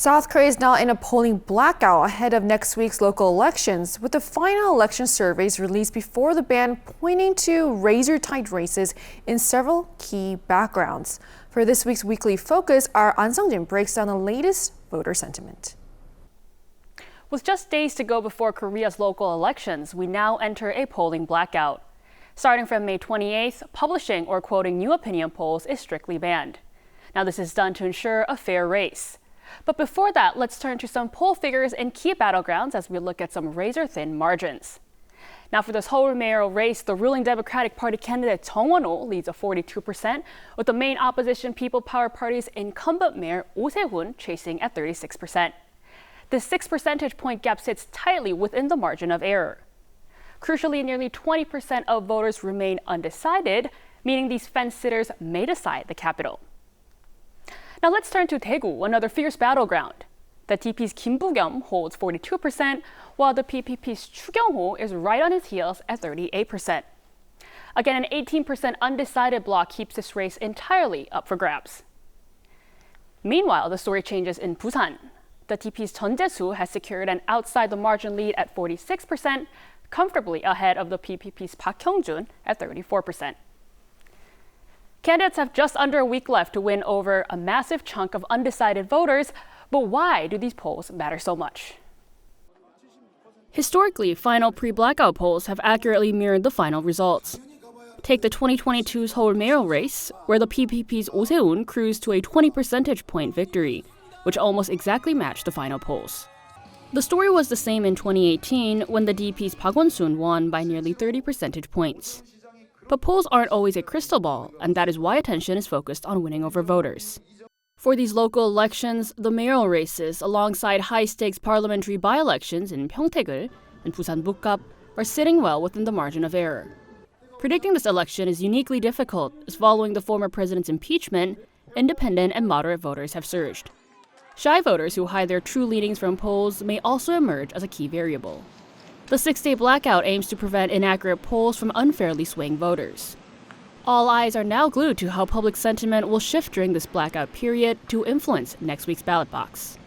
South Korea is now in a polling blackout ahead of next week's local elections, with the final election surveys released before the ban pointing to razor-tight races in several key backgrounds. For this week's Weekly Focus, our An Sung-jin breaks down the latest voter sentiment. With just days to go before Korea's local elections, we now enter a polling blackout. Starting from May 28th, publishing or quoting new opinion polls is strictly banned. Now, this is done to ensure a fair race. But before that, let's turn to some poll figures in key battlegrounds as we look at some razor-thin margins. Now, for this whole mayoral race, the ruling Democratic Party candidate Jung Won-ho leads at 42%, with the main opposition People Power Party's incumbent mayor Oh Se-hoon chasing at 36%. This 6 percentage point gap sits tightly within the margin of error. Crucially, nearly 20% of voters remain undecided, meaning these fence-sitters may decide the capital. Now let's turn to Daegu, another fierce battleground. The TP's Kim Bu-kyum holds 42%, while the PPP's Chu Kyung-ho is right on his heels at 38%. Again, an 18% undecided bloc keeps this race entirely up for grabs. Meanwhile, the story changes in Busan. The TP's Jeon Jae-soo has secured an outside-the-margin lead at 46%, comfortably ahead of the PPP's Park Hyung-jun at 34%. Candidates have just under a week left to win over a massive chunk of undecided voters, but why do these polls matter so much? Historically, final pre-blackout polls have accurately mirrored the final results. Take the 2022 Seoul mayoral race, where the PPP's Oh Se-hoon cruised to a 20 percentage point victory, which almost exactly matched the final polls. The story was the same in 2018 when the DP's Park Won-soon won by nearly 30 percentage points. But polls aren't always a crystal ball, and that is why attention is focused on winning over voters. For these local elections, the mayoral races, alongside high-stakes parliamentary by-elections in Pyeongtaek and Busan Bukgap, are sitting well within the margin of error. Predicting this election is uniquely difficult, as following the former president's impeachment, independent and moderate voters have surged. Shy voters who hide their true leanings from polls may also emerge as a key variable. The 6-day blackout aims to prevent inaccurate polls from unfairly swaying voters. All eyes are now glued to how public sentiment will shift during this blackout period to influence next week's ballot box.